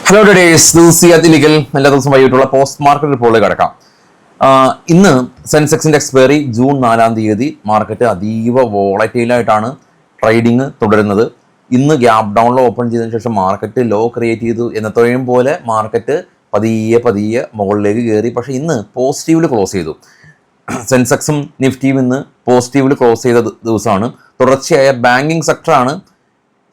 Hello days ദിലിക്കൽ എല്ലാ ദിവസവും വൈകിട്ടുള്ള post market റിപ്പോർട്ടിലേക്ക് കിടക്കാം. ഇന്ന് സെൻസെക്സിന്റെ എക്സ്പയറി ജൂൺ 4 മാർക്കറ്റ് അതീവ വോളറ്റൈലായിട്ടാണ് ട്രേഡിംഗ് തുടരുന്നത്. ഇന്ന് ഗ്യാപ് ഡൗണിൽ ഓപ്പൺ ചെയ്തതിനു ശേഷം മാർക്കറ്റ് ലോ ക്രിയേറ്റ് ചെയ്തു. എന്നത്തെയും പോലെ മാർക്കറ്റ് പതിയെ മുകളിലേക്ക് കയറി. പക്ഷേ ഇന്ന് പോസിറ്റീവിൽ ക്ലോസ് ചെയ്തു. സെൻസെക്സും നിഫ്റ്റിയും ഇന്ന് പോസിറ്റീവിൽ ക്ലോസ് ചെയ്ത ദിവസമാണ്. തുടർച്ചയായ ബാങ്കിങ് സെക്ടറാണ്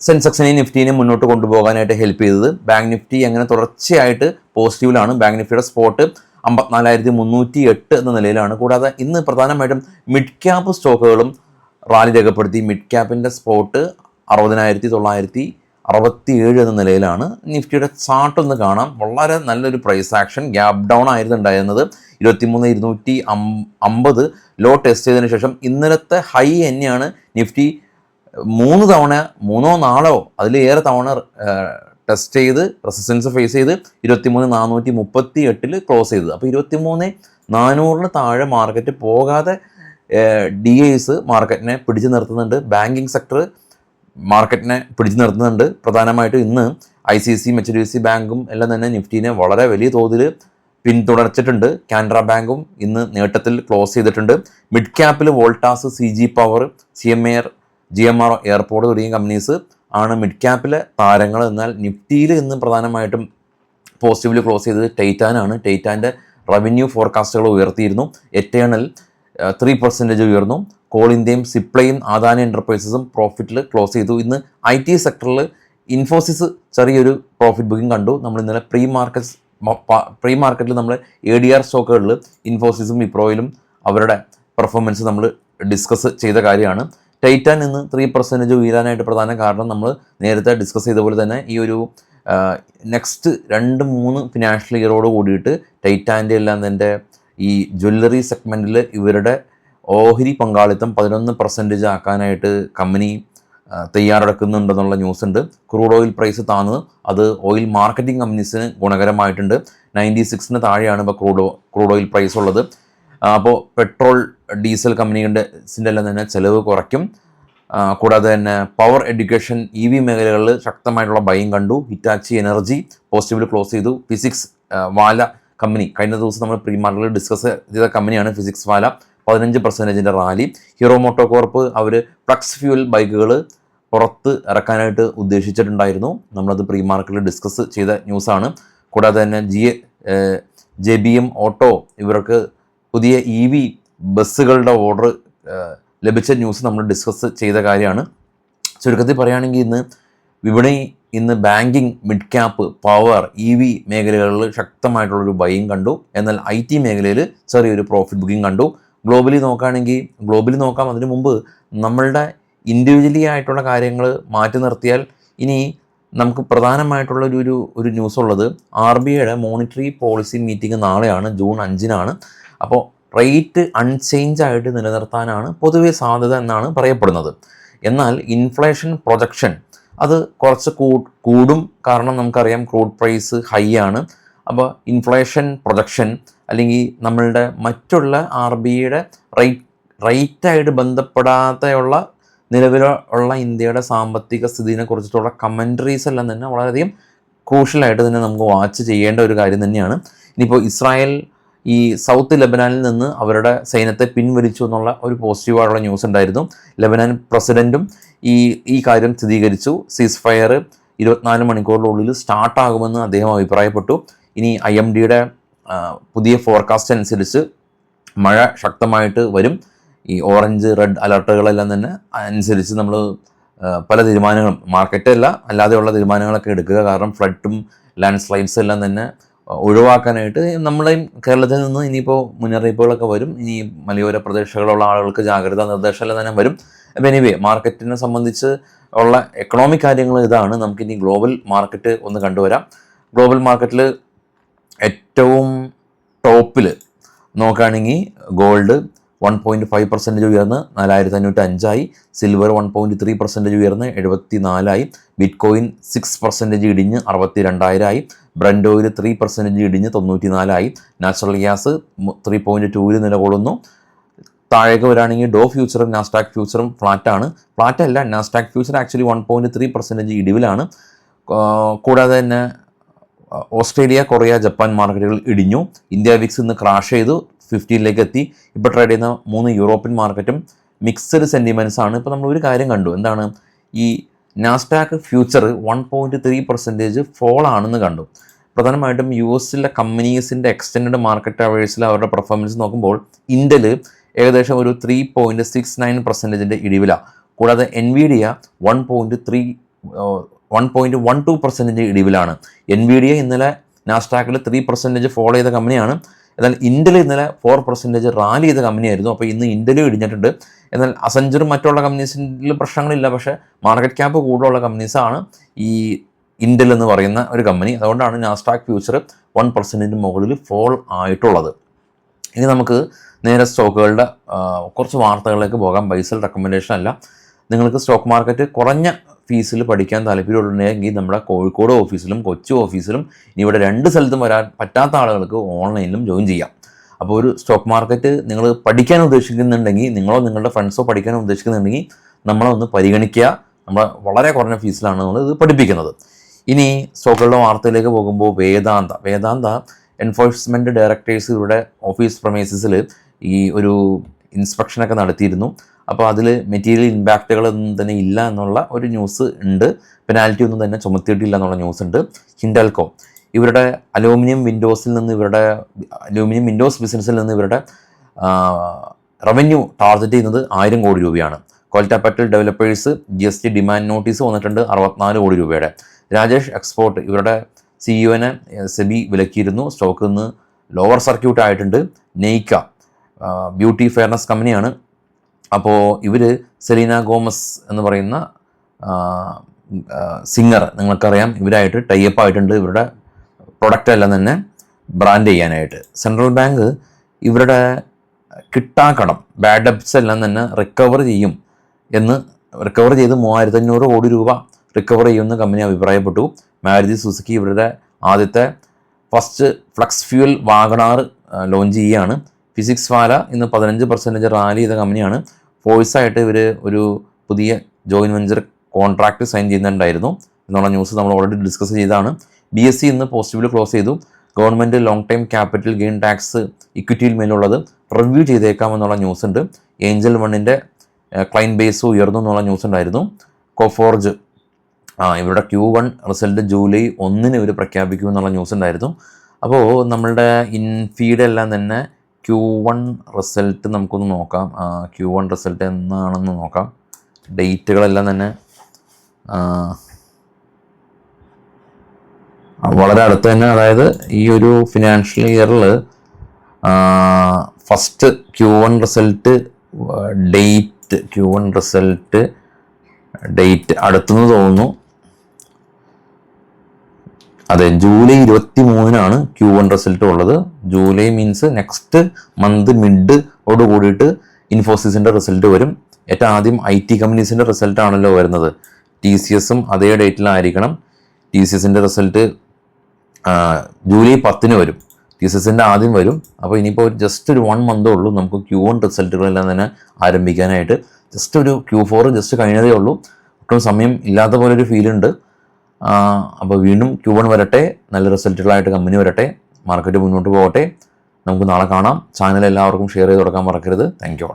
സെൻസെക്സിനെയും നിഫ്റ്റിനെയും മുന്നോട്ട് കൊണ്ടുപോകാനായിട്ട് ഹെൽപ്പ് ചെയ്തത്. ബാങ്ക് നിഫ്റ്റി അങ്ങനെ തുടർച്ചയായിട്ട് പോസിറ്റീവിലാണ്. ബാങ്ക് നിഫ്റ്റിയുടെ സ്പോട്ട് 54,308 എന്ന നിലയിലാണ്. കൂടാതെ ഇന്ന് പ്രധാനമായിട്ടും മിഡ് ക്യാപ്പ് സ്റ്റോക്കുകളും റാലി രേഖപ്പെടുത്തി. മിഡ് ക്യാപ്പിൻ്റെ സ്പോട്ട് 60,967 എന്ന നിലയിലാണ്. നിഫ്റ്റിയുടെ ചാർട്ട് ഒന്ന് കാണാം. വളരെ നല്ലൊരു പ്രൈസ് ആക്ഷൻ. ഗ്യാപ് ഡൗൺ ആയിരുന്നു ഉണ്ടായിരുന്നത്. 23,250 ലോ ടെസ്റ്റ് ചെയ്തതിനു ശേഷം ഇന്നലത്തെ ഹൈ തന്നെയാണ് നിഫ്റ്റി 3 തവണ 4 അതിലേറെ തവണ ടെസ്റ്റ് ചെയ്ത് റെസിസ്റ്റൻസ് ഫേസ് ചെയ്ത് 23,438 ക്ലോസ് ചെയ്തത്. അപ്പോൾ 23,400 താഴെ മാർക്കറ്റ് പോകാതെ DIs മാർക്കറ്റിനെ പിടിച്ചു നിർത്തുന്നുണ്ട്. ബാങ്കിങ് സെക്ടർ മാർക്കറ്റിനെ പിടിച്ചു നിർത്തുന്നുണ്ട്. പ്രധാനമായിട്ടും ഇന്ന് ICICI HDFC ബാങ്കും എല്ലാം തന്നെ നിഫ്റ്റിനെ വളരെ വലിയ തോതിൽ പിന്തുടർച്ചിട്ടുണ്ട്. കാനറ ബാങ്കും ഇന്ന് നേട്ടത്തിൽ ക്ലോസ് ചെയ്തിട്ടുണ്ട്. മിഡ് ക്യാപ്പിൽ Voltas, CG power, GMR airport തുടങ്ങിയ കമ്പനീസ് ആണ് മിഡ് ക്യാപ്പിലെ താരങ്ങൾ. എന്നാൽ നിഫ്റ്റിയിൽ ഇന്ന് പ്രധാനമായിട്ടും പോസിറ്റീവിൽ ക്ലോസ് ചെയ്തത് ടൈറ്റാനാണ്. ടൈറ്റാൻ്റെ റവന്യൂ ഫോർകാസ്റ്റുകൾ ഉയർത്തിയിരുന്നു. എറ്റേണൽ 3% ഉയർന്നു. കോൾ ഇന്ത്യയും സിപ്ലയും അദാനി എൻ്റർപ്രൈസസും പ്രോഫിറ്റിൽ ക്ലോസ് ചെയ്തു. ഇന്ന് IT സെക്ടറിൽ ഇൻഫോസിസ് ചെറിയൊരു പ്രോഫിറ്റ് ബുക്കിംഗ് കണ്ടു. നമ്മൾ ഇന്നലെ പ്രീ മാർക്കറ്റിൽ നമ്മൾ ADR സ്റ്റോക്കുകളിൽ ഇൻഫോസിസും വിപ്രോയിലും അവരുടെ പെർഫോമൻസ് നമ്മൾ ഡിസ്കസ് ചെയ്ത കാര്യമാണ്. ടൈറ്റാൻ ഇന്ന് 3% ഉയരാനായിട്ട് പ്രധാന കാരണം നമ്മൾ നേരത്തെ ഡിസ്കസ് ചെയ്ത പോലെ തന്നെ ഈ ഒരു നെക്സ്റ്റ് 2-3 ഫിനാൻഷ്യൽ ഇയറോട് കൂടിയിട്ട് ടൈറ്റാൻ്റെ എല്ലാം തന്നെ ഈ ജ്വല്ലറി സെഗ്മെൻറ്റിൽ ഇവരുടെ ഓഹരി പങ്കാളിത്തം 11% ആക്കാനായിട്ട് കമ്പനി തയ്യാറെടുക്കുന്നുണ്ടെന്നുള്ള ന്യൂസ് ഉണ്ട്. ക്രൂഡ് ഓയിൽ പ്രൈസ് താന്ന് അത് ഓയിൽ മാർക്കറ്റിംഗ് കമ്പനീസിന് ഗുണകരമായിട്ടുണ്ട്. 96 താഴെയാണ് ഇപ്പോൾ ക്രൂഡ് ഓയിൽ പ്രൈസ് ഉള്ളത്. അപ്പോൾ പെട്രോൾ ഡീസൽ കമ്പനികളുടെ എല്ലാം തന്നെ ചിലവ് കുറയ്ക്കും. കൂടാതെ തന്നെ പവർ, എഡ്യൂക്കേഷൻ, EV മേഖലകളിൽ ശക്തമായിട്ടുള്ള ബൈങ് കണ്ടു. ഹിറ്റാച്ചി എനർജി പോസിറ്റീവിൽ ക്ലോസ് ചെയ്തു. ഫിസിക്സ് വാല കമ്പനി കഴിഞ്ഞ ദിവസം നമ്മൾ പ്രീ മാർക്കറ്റിൽ ഡിസ്കസ് ചെയ്ത കമ്പനിയാണ് ഫിസിക്സ് വാല. 15% റാലി. ഹീറോ മോട്ടോ കോർപ്പ് അവർ ഫ്ലക്സ് ഫ്യൂൽ ബൈക്കുകൾ പുറത്ത് ഇറക്കാനായിട്ട് ഉദ്ദേശിച്ചിട്ടുണ്ടായിരുന്നു. നമ്മളത് പ്രീ മാർക്കറ്റിൽ ഡിസ്കസ് ചെയ്ത ന്യൂസാണ്. കൂടാതെ തന്നെ JBM ഓട്ടോ ഇവർക്ക് പുതിയ EV ബസ്സുകളുടെ ഓർഡർ ലഭിച്ച ന്യൂസ് നമ്മൾ ഡിസ്കസ് ചെയ്ത കാര്യമാണ്. ചുരുക്കത്തിൽ പറയുകയാണെങ്കിൽ ഇന്ന് banking, mid cap, power, EV മേഖലകളിൽ ശക്തമായിട്ടുള്ളൊരു ബൈങ് കണ്ടു. എന്നാൽ IT മേഖലയിൽ ചെറിയൊരു പ്രോഫിറ്റ് ബുക്കിംഗ് കണ്ടു. ഗ്ലോബലി നോക്കാം. അതിനു മുമ്പ് നമ്മളുടെ ഇൻഡിവിജ്വലി ആയിട്ടുള്ള കാര്യങ്ങൾ മാറ്റി നിർത്തിയാൽ ഇനി നമുക്ക് പ്രധാനമായിട്ടുള്ള ഒരു ന്യൂസ് ഉള്ളത് RBIയുടെ മോണിറ്ററി പോളിസി മീറ്റിംഗ് നാളെയാണ്, ജൂൺ 5 അപ്പോൾ റേറ്റ് അൺചേഞ്ച് ആയിട്ട് നിലനിർത്താനാണ് പൊതുവെ സാധ്യത എന്നാണ് പറയപ്പെടുന്നത്. എന്നാൽ ഇൻഫ്ലേഷൻ പ്രൊജക്ഷൻ അത് കുറച്ച് കൂടും. കാരണം നമുക്കറിയാം ക്രൂഡ് പ്രൈസ് ഹൈ ആണ്. അപ്പോൾ ഇൻഫ്ലേഷൻ പ്രൊജക്ഷൻ അല്ലെങ്കിൽ നമ്മളുടെ മറ്റുള്ള RBIയുടെ റേറ്റായിട്ട് ബന്ധപ്പെടാതെയുള്ള നിലവിലുള്ള ഇന്ത്യയുടെ സാമ്പത്തിക സ്ഥിതിനെ കുറിച്ചിട്ടുള്ള കമൻട്രീസ് എല്ലാം തന്നെ വളരെയധികം ക്രൂഷ്യലായിട്ട് തന്നെ നമുക്ക് വാച്ച് ചെയ്യേണ്ട ഒരു കാര്യം തന്നെയാണ്. ഇനിയിപ്പോൾ ഇസ്രായേൽ ഈ സൗത്ത് ലെബനാനിൽ നിന്ന് അവരുടെ സൈന്യത്തെ പിൻവലിച്ചു എന്നുള്ള ഒരു പോസിറ്റീവായിട്ടുള്ള ന്യൂസ് ഉണ്ടായിരുന്നു. ലെബനാൻ പ്രസിഡൻറ്റും ഈ കാര്യം സ്ഥിരീകരിച്ചു. സീസ് ഫയർ 24 മണിക്കൂറിനുള്ളിൽ സ്റ്റാർട്ടാകുമെന്ന് അദ്ദേഹം അഭിപ്രായപ്പെട്ടു. ഇനി IMDയുടെ പുതിയ ഫോർകാസ്റ്റ് അനുസരിച്ച് മഴ ശക്തമായിട്ട് വരും. ഈ ഓറഞ്ച്, റെഡ് അലർട്ടുകളെല്ലാം തന്നെ അനുസരിച്ച് നമ്മൾ പല തീരുമാനങ്ങളും മാർക്കറ്റല്ല അല്ലാതെയുള്ള തീരുമാനങ്ങളൊക്കെ എടുക്കുക. കാരണം ഫ്ലഡും ലാൻഡ് സ്ലൈഡ്സ് എല്ലാം തന്നെ ഒഴിവാക്കാനായിട്ട് നമ്മളെയും കേരളത്തിൽ നിന്ന് ഇനിയിപ്പോൾ മുന്നറിയിപ്പുകളൊക്കെ വരും. ഇനി മലയോര പ്രദേശങ്ങളിലുള്ള ആളുകൾക്ക് ജാഗ്രതാ നിർദ്ദേശമെല്ലാം തന്നെ വരും. അപ്പോൾ എനിവേ മാർക്കറ്റിനെ സംബന്ധിച്ച് ഉള്ള എക്കണോമിക് കാര്യങ്ങൾ ഇതാണ്. നമുക്കിനി ഗ്ലോബൽ മാർക്കറ്റ് ഒന്ന് കണ്ടുവരാം. ഗ്ലോബൽ മാർക്കറ്റിൽ ഏറ്റവും ടോപ്പിൽ നോക്കുകയാണെങ്കിൽ ഗോൾഡ് 1.5% ഉയർന്ന് 4,505 സിൽവർ 1.3% ഉയർന്ന് 74 ബിറ്റ്കോയിൻ 6% ഇടിഞ്ഞ് 62,000 ബ്രന്റ് ഓയിൽ 3% ഇടിഞ്ഞ് 94 നാച്ചുറൽ ഗ്യാസ് 3.2 നിലകൊള്ളുന്നു. താഴേക്ക് വരികയാണെങ്കിൽ ഡോ ഫ്യൂച്ചറും നാസ്ഡാക്ക് ഫ്യൂച്ചറും ഫ്ലാറ്റ് അല്ല, നാസ്ഡാക്ക് ഫ്യൂച്ചർ ആക്ച്വലി 1.3% ഇടിവിലാണ്. കൂടാതെ തന്നെ ഓസ്ട്രേലിയ, കൊറിയ, ജപ്പാൻ മാർക്കറ്റുകൾ ഇടിഞ്ഞു. ഇന്ത്യ വിക്സ് ഇന്ന് ക്രാഷ് ചെയ്തു 50 ഇപ്പോൾ ട്രേഡ് ചെയ്യുന്ന 3 യൂറോപ്യൻ മാർക്കറ്റും മിക്സഡ് സെൻറ്റിമെൻറ്റ്സ് ആണ്. ഇപ്പോൾ നമ്മൾ ഒരു കാര്യം കണ്ടു, എന്താണ് ഈ നാസ്ഡാക്ക് ഫ്യൂച്ചർ 1.3% ഫോൾ ആണെന്ന് കണ്ടു. പ്രധാനമായിട്ടും US കമ്പനീസിൻ്റെ എക്സ്റ്റൻഡ് മാർക്കറ്റ് അവേഴ്സിൽ അവരുടെ പെർഫോമൻസ് നോക്കുമ്പോൾ ഇന്ത്യയിൽ ഏകദേശം ഒരു 3.69% ഇടിവിലാണ്. കൂടാതെ NVIDIA 1.12% ഇടിവിലാണ്. NVIDIA ഇന്നലെ നാസ്ഡാക്കിൽ 3% ഫോളോ ചെയ്ത കമ്പനിയാണ്. എന്നാൽ ഇന്ത്യയിൽ ഇന്നലെ 4% റാലി ചെയ്ത കമ്പനിയായിരുന്നു. അപ്പോൾ ഇന്ന് ഇന്ത്യയിലും ഇടിഞ്ഞിട്ടുണ്ട്. എന്നാൽ അസഞ്ചറും മറ്റുള്ള കമ്പനീസിൽ പ്രശ്നങ്ങളില്ല. പക്ഷേ മാർക്കറ്റ് ക്യാപ്പ് കൂടുതലുള്ള കമ്പനീസാണ് ഈ ഇന്റൽ എന്ന് പറയുന്ന ഒരു കമ്പനി. അതുകൊണ്ടാണ് നാസ്ഡാക്ക് ഫ്യൂച്ചർ 1% മുകളിൽ ഫോൾ ആയിട്ടുള്ളത്. ഇനി നമുക്ക് നേരെ സ്റ്റോക്കുകളുടെ കുറച്ച് വാർത്തകളിലേക്ക് പോകാം. ബൈസൽ റെക്കമെൻഡേഷൻ അല്ല. നിങ്ങൾക്ക് സ്റ്റോക്ക് മാർക്കറ്റ് കുറഞ്ഞ ഫീസിൽ പഠിക്കാൻ താല്പര്യമുണ്ടെങ്കിൽ നമ്മുടെ കോഴിക്കോട് ഓഫീസിലും കൊച്ചി ഓഫീസിലും ഇനി ഇവിടെ 2 സ്ഥലത്തും വരാൻ പറ്റാത്ത ആളുകൾക്ക് ഓൺലൈനിലും ജോയിൻ ചെയ്യാം. അപ്പോൾ ഒരു സ്റ്റോക്ക് മാർക്കറ്റ് നിങ്ങൾ പഠിക്കാൻ ഉദ്ദേശിക്കുന്നുണ്ടെങ്കിൽ, നിങ്ങളോ നിങ്ങളുടെ ഫ്രണ്ട്സോ പഠിക്കാൻ ഉദ്ദേശിക്കുന്നുണ്ടെങ്കിൽ നമ്മളെ ഒന്ന് പരിഗണിക്കുക. നമ്മൾ വളരെ കുറഞ്ഞ ഫീസിലാണ് നമ്മൾ ഇത് പഠിപ്പിക്കുന്നത്. ഇനി സ്റ്റോക്കുകളുടെ വാർത്തയിലേക്ക് പോകുമ്പോൾ വേദാന്ത എൻഫോഴ്സ്മെൻറ്റ് ഡയറക്ടേഴ്സ് ഇവരുടെ ഓഫീസ് പ്രമൈസസിൽ ഈ ഒരു ഇൻസ്പെക്ഷനൊക്കെ നടത്തിയിരുന്നു. അപ്പോൾ അതിൽ മെറ്റീരിയൽ ഇമ്പാക്റ്റുകളൊന്നും തന്നെ ഇല്ല എന്നുള്ള ഒരു ന്യൂസ് ഉണ്ട്. പെനാൽറ്റി ഒന്നും തന്നെ ചുമത്തിയിട്ടില്ല എന്നുള്ള ന്യൂസ് ഉണ്ട്. ഹിൻഡാൽകോ ഇവരുടെ അലൂമിനിയം വിൻഡോസ് ബിസിനസ്സിൽ നിന്ന് ഇവരുടെ റവന്യൂ ടാർഗറ്റ് ചെയ്യുന്നത് 1000 കോടി രൂപയാണ്. കൊൽറ്റ പറ്റൽ ഡെവലപ്പേഴ്സ് GST ഡിമാൻഡ് നോട്ടീസ് വന്നിട്ടുണ്ട് 64 കോടി രൂപയുടെ. രാജേഷ് എക്സ്പോർട്ട് ഇവരുടെ CEO-നെ സെബി വിലക്കിയിരുന്നു. സ്റ്റോക്ക് ഇന്ന് ലോവർ സർക്യൂട്ട് ആയിട്ടുണ്ട്. നെയ്ക്ക ബ്യൂട്ടി ഫെയർനെസ് കമ്പനിയാണ്. അപ്പോൾ ഇവർ സെലീന ഗോമസ് എന്ന് പറയുന്ന സിംഗർ നിങ്ങൾക്കറിയാം, ഇവരായിട്ട് ടൈപ്പ് ആയിട്ടുണ്ട് ഇവരുടെ പ്രൊഡക്റ്റ് എല്ലാം തന്നെ ബ്രാൻഡ് ചെയ്യാനായിട്ട്. സെൻട്രൽ ബാങ്ക് ഇവരുടെ കിട്ടാക്കടം ബാഡ് ഡെബ്റ്റ്സ് എല്ലാം തന്നെ റിക്കവർ ചെയ്ത് 3500 കോടി രൂപ റിക്കവർ ചെയ്യുമെന്ന് കമ്പനി അഭിപ്രായപ്പെട്ടു. മാരുതി സുസുക്കി ഇവരുടെ ആദ്യത്തെ first flex fuel WagonR launch ചെയ്യുകയാണ്. ഫിസിക്സ് വാല ഇന്ന് 15% റാലി ചെയ്ത കമ്പനിയാണ്. ഫോഴ്സായിട്ട് ഇവർ ഒരു പുതിയ ജോയിൻറ്റ് വെഞ്ചർ കോൺട്രാക്റ്റ് സൈൻ ചെയ്യുന്നുണ്ടായിരുന്നു എന്നുള്ള ന്യൂസ് നമ്മൾ ഓൾറെഡി ഡിസ്കസ് ചെയ്തതാണ്. BSE ഇന്ന് പോസിറ്റീവിൽ ക്ലോസ് ചെയ്തു. Government long time capital gain tax ഇക്വിറ്റിയിൽ മേലുള്ളത് റിവ്യൂ ചെയ്തേക്കാമെന്നുള്ള ന്യൂസ് ഉണ്ട്. ഏഞ്ചൽ വണ്ണിൻ്റെ ക്ലൈൻറ്റ് ബേസ് ഉയർന്നു എന്നുള്ള ന്യൂസ് ഉണ്ടായിരുന്നു. കോഫോർജ് ഇവരുടെ Q1 റിസൾട്ട് ജൂലൈ 1 ഇവർ പ്രഖ്യാപിക്കുമെന്നുള്ള ന്യൂസ് ഉണ്ടായിരുന്നു. അപ്പോൾ നമ്മളുടെ ഇൻഫീഡ് എല്ലാം തന്നെ Q1 റിസൾട്ട് നമുക്കൊന്ന് നോക്കാം. Q1 റിസൾട്ട് എന്നാണെന്ന് നോക്കാം. ഡേറ്റുകളെല്ലാം തന്നെ വളരെ അടുത്ത് തന്നെ, അതായത് ഈ ഒരു ഫിനാൻഷ്യൽ ഇയറിൽ ഫസ്റ്റ് Q1 റിസൾട്ട് ഡേറ്റ് അടുത്തെന്ന് തോന്നുന്നു. അതെ, ജൂലൈ 23 Q1 റിസൾട്ട് ഉള്ളത്. ജൂലൈ മീൻസ് നെക്സ്റ്റ് മന്ത് മിഡോട് കൂടിയിട്ട് ഇൻഫോസിസിൻ്റെ റിസൾട്ട് വരും. ഏറ്റവും ആദ്യം IT കമ്പനീസിൻ്റെ റിസൾട്ട് ആണല്ലോ വരുന്നത്. TCSും അതേ ഡേറ്റിലായിരിക്കണം. TCSൻ്റെ റിസൾട്ട് ജൂലൈ 10 വരും. TCSൻ്റെ ആദ്യം വരും. അപ്പോൾ ഇനിയിപ്പോൾ ജസ്റ്റ് ഒരു 1 മന്തേ ഉള്ളൂ നമുക്ക് Q1 റിസൾട്ടുകളെല്ലാം തന്നെ ആരംഭിക്കാനായിട്ട്. ജസ്റ്റ് ഒരു Q4 ജസ്റ്റ് കഴിഞ്ഞതേ ഉള്ളൂ. ഒട്ടും സമയം ഇല്ലാത്ത പോലെ ഒരു ഫീലുണ്ട്. അപ്പോൾ വീണ്ടും Q1 വരട്ടെ, നല്ല റിസൾട്ടുകളായിട്ട് കമ്പനി വരട്ടെ, മാർക്കറ്റ് മുന്നോട്ട് പോകട്ടെ. നമുക്ക് നാളെ കാണാം. ചാനൽ എല്ലാവർക്കും ഷെയർ ചെയ്ത് കൊടുക്കാൻ മറക്കരുത്. Thank you.